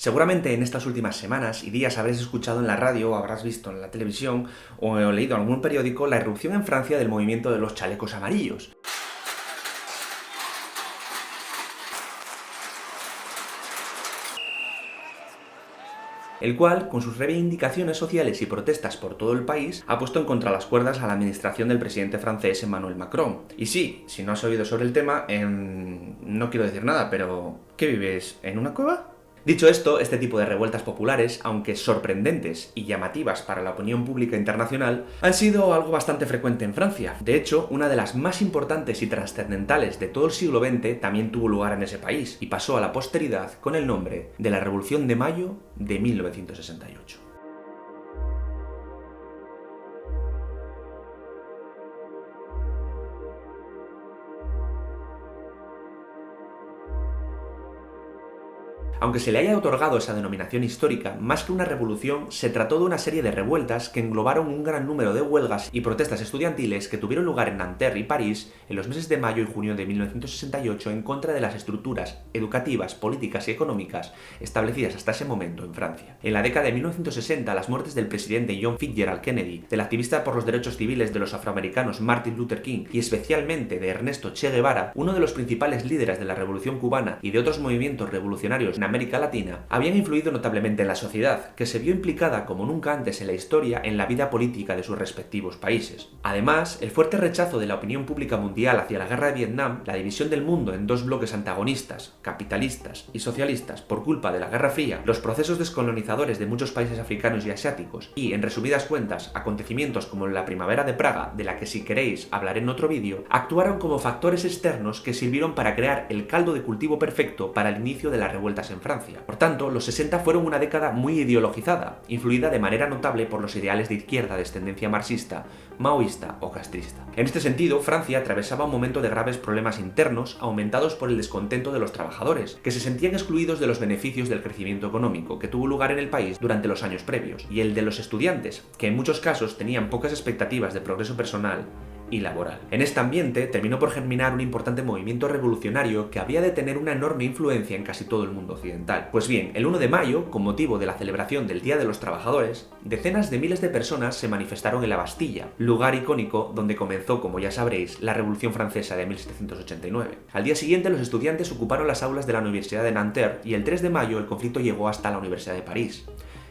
Seguramente en estas últimas semanas y días habréis escuchado en la radio o habrás visto en la televisión o leído en algún periódico la irrupción en Francia del movimiento de los chalecos amarillos. El cual, con sus reivindicaciones sociales y protestas por todo el país, ha puesto en contra las cuerdas a la administración del presidente francés Emmanuel Macron. Y sí, si no has oído sobre el tema, no quiero decir nada, pero ¿qué vives? ¿En una cueva? Dicho esto, este tipo de revueltas populares, aunque sorprendentes y llamativas para la opinión pública internacional, han sido algo bastante frecuente en Francia. De hecho, una de las más importantes y trascendentales de todo el siglo XX también tuvo lugar en ese país y pasó a la posteridad con el nombre de la Revolución de Mayo de 1968. Aunque se le haya otorgado esa denominación histórica, más que una revolución, se trató de una serie de revueltas que englobaron un gran número de huelgas y protestas estudiantiles que tuvieron lugar en Nanterre y París en los meses de mayo y junio de 1968 en contra de las estructuras educativas, políticas y económicas establecidas hasta ese momento en Francia. En la década de 1960, las muertes del presidente John Fitzgerald Kennedy, del activista por los derechos civiles de los afroamericanos Martin Luther King y especialmente de Ernesto Che Guevara, uno de los principales líderes de la Revolución cubana y de otros movimientos revolucionarios en América Latina, habían influido notablemente en la sociedad, que se vio implicada como nunca antes en la historia en la vida política de sus respectivos países. Además, el fuerte rechazo de la opinión pública mundial hacia la guerra de Vietnam, la división del mundo en dos bloques antagonistas, capitalistas y socialistas por culpa de la Guerra Fría, los procesos descolonizadores de muchos países africanos y asiáticos y, en resumidas cuentas, acontecimientos como la Primavera de Praga, de la que si queréis hablaré en otro vídeo, actuaron como factores externos que sirvieron para crear el caldo de cultivo perfecto para el inicio de las revueltas en Francia. Por tanto, los 60 fueron una década muy ideologizada, influida de manera notable por los ideales de izquierda de tendencia marxista, maoísta o castrista. En este sentido, Francia atravesaba un momento de graves problemas internos aumentados por el descontento de los trabajadores, que se sentían excluidos de los beneficios del crecimiento económico que tuvo lugar en el país durante los años previos, y el de los estudiantes, que en muchos casos tenían pocas expectativas de progreso personal y laboral. En este ambiente terminó por germinar un importante movimiento revolucionario que había de tener una enorme influencia en casi todo el mundo occidental. Pues bien, el 1 de mayo, con motivo de la celebración del Día de los Trabajadores, decenas de miles de personas se manifestaron en la Bastilla, lugar icónico donde comenzó, como ya sabréis, la Revolución Francesa de 1789. Al día siguiente, los estudiantes ocuparon las aulas de la Universidad de Nanterre y el 3 de mayo el conflicto llegó hasta la Universidad de París,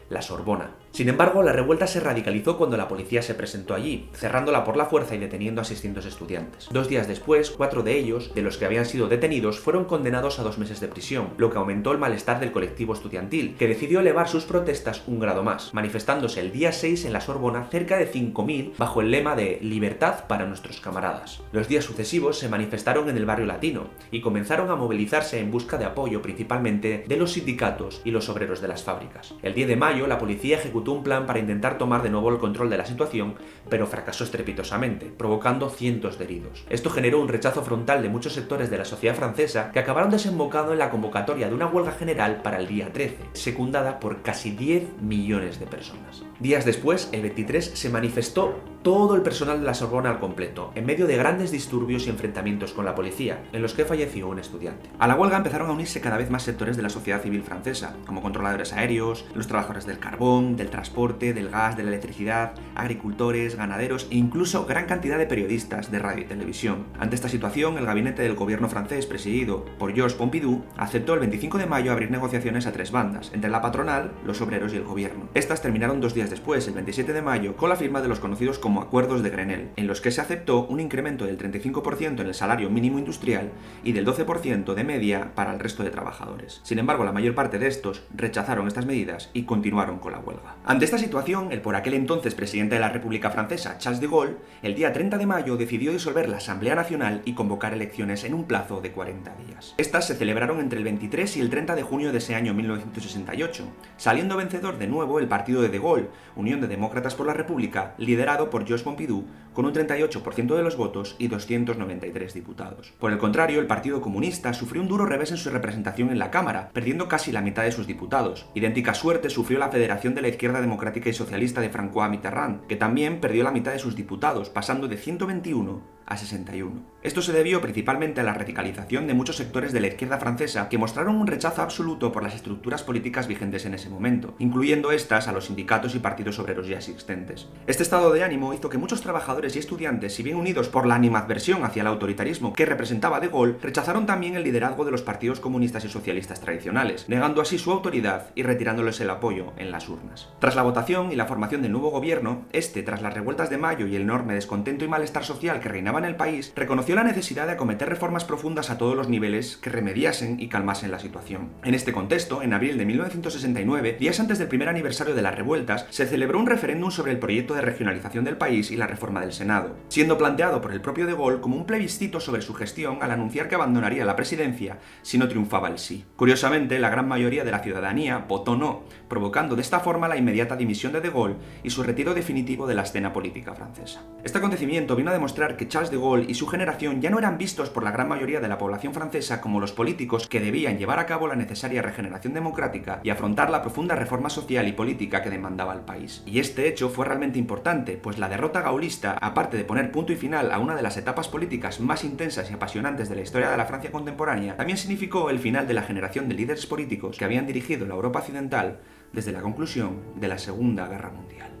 la Sorbona. Sin embargo, la revuelta se radicalizó cuando la policía se presentó allí, cerrándola por la fuerza y deteniendo a 600 estudiantes. 2 días después, 4 de ellos, de los que habían sido detenidos, fueron condenados a 2 meses de prisión, lo que aumentó el malestar del colectivo estudiantil, que decidió elevar sus protestas un grado más, manifestándose el día 6 en la Sorbona cerca de 5.000 bajo el lema de «Libertad para nuestros camaradas». Los días sucesivos se manifestaron en el barrio latino y comenzaron a movilizarse en busca de apoyo principalmente de los sindicatos y los obreros de las fábricas. El 10 de mayo, la policía ejecutó un plan para intentar tomar de nuevo el control de la situación, pero fracasó estrepitosamente, provocando cientos de heridos. Esto generó un rechazo frontal de muchos sectores de la sociedad francesa que acabaron desembocando en la convocatoria de una huelga general para el día 13, secundada por casi 10 millones de personas. Días después, el 23, se manifestó todo el personal de la Sorbona al completo, en medio de grandes disturbios y enfrentamientos con la policía, en los que falleció un estudiante. A la huelga empezaron a unirse cada vez más sectores de la sociedad civil francesa, como controladores aéreos, los trabajadores del carbón, del transporte, del gas, de la electricidad, agricultores, ganaderos e incluso gran cantidad de periodistas de radio y televisión. Ante esta situación, el gabinete del gobierno francés, presidido por Georges Pompidou, aceptó el 25 de mayo abrir negociaciones a 3 bandas, entre la patronal, los obreros y el gobierno. Estas terminaron 2 días después, el 27 de mayo, con la firma de los conocidos como Acuerdos de Grenelle, en los que se aceptó un incremento del 35% en el salario mínimo industrial y del 12% de media para el resto de trabajadores. Sin embargo, la mayor parte de estos rechazaron estas medidas y continuaron con la huelga. Ante esta situación, el por aquel entonces presidente de la República Francesa, Charles de Gaulle, el día 30 de mayo decidió disolver la Asamblea Nacional y convocar elecciones en un plazo de 40 días. Estas se celebraron entre el 23 y el 30 de junio de ese año 1968, saliendo vencedor de nuevo el partido de Gaulle, Unión de Demócratas por la República, liderado por Georges Pompidou, con un 38% de los votos y 293 diputados. Por el contrario, el Partido Comunista sufrió un duro revés en su representación en la Cámara, perdiendo casi la mitad de sus diputados. Idéntica suerte sufrió la Federación de la Izquierda Democrática y Socialista de François Mitterrand, que también perdió la mitad de sus diputados, pasando de 121 a 61. Esto se debió principalmente a la radicalización de muchos sectores de la izquierda francesa que mostraron un rechazo absoluto por las estructuras políticas vigentes en ese momento, incluyendo estas a los sindicatos y partidos obreros ya existentes. Este estado de ánimo hizo que muchos trabajadores y estudiantes, si bien unidos por la animadversión hacia el autoritarismo que representaba de Gaulle, rechazaron también el liderazgo de los partidos comunistas y socialistas tradicionales, negando así su autoridad y retirándoles el apoyo en las urnas. Tras la votación y la formación del nuevo gobierno, tras las revueltas de mayo y el enorme descontento y malestar social que reinaba en el país, reconoció la necesidad de acometer reformas profundas a todos los niveles que remediasen y calmasen la situación. En este contexto, en abril de 1969, días antes del primer aniversario de las revueltas, se celebró un referéndum sobre el proyecto de regionalización del país y la reforma del Senado, siendo planteado por el propio de Gaulle como un plebiscito sobre su gestión al anunciar que abandonaría la presidencia si no triunfaba el sí. Curiosamente, la gran mayoría de la ciudadanía votó no, provocando de esta forma la inmediata dimisión de Gaulle y su retiro definitivo de la escena política francesa. Este acontecimiento vino a demostrar que Charles de Gaulle y su generación ya no eran vistos por la gran mayoría de la población francesa como los políticos que debían llevar a cabo la necesaria regeneración democrática y afrontar la profunda reforma social y política que demandaba el país. Y este hecho fue realmente importante, pues la derrota gaullista, aparte de poner punto y final a una de las etapas políticas más intensas y apasionantes de la historia de la Francia contemporánea, también significó el final de la generación de líderes políticos que habían dirigido la Europa occidental desde la conclusión de la Segunda Guerra Mundial.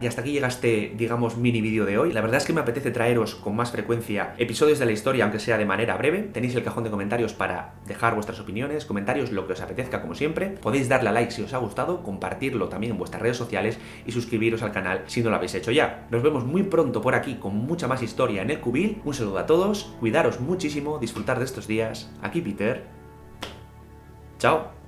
Y hasta aquí llega este, digamos, mini vídeo de hoy. La verdad es que me apetece traeros con más frecuencia episodios de la historia, aunque sea de manera breve. Tenéis el cajón de comentarios para dejar vuestras opiniones, comentarios, lo que os apetezca, como siempre. Podéis darle a like si os ha gustado, compartirlo también en vuestras redes sociales y suscribiros al canal si no lo habéis hecho ya. Nos vemos muy pronto por aquí con mucha más historia en el Cubil. Un saludo a todos, cuidaros muchísimo, disfrutar de estos días. Aquí Peter. Chao.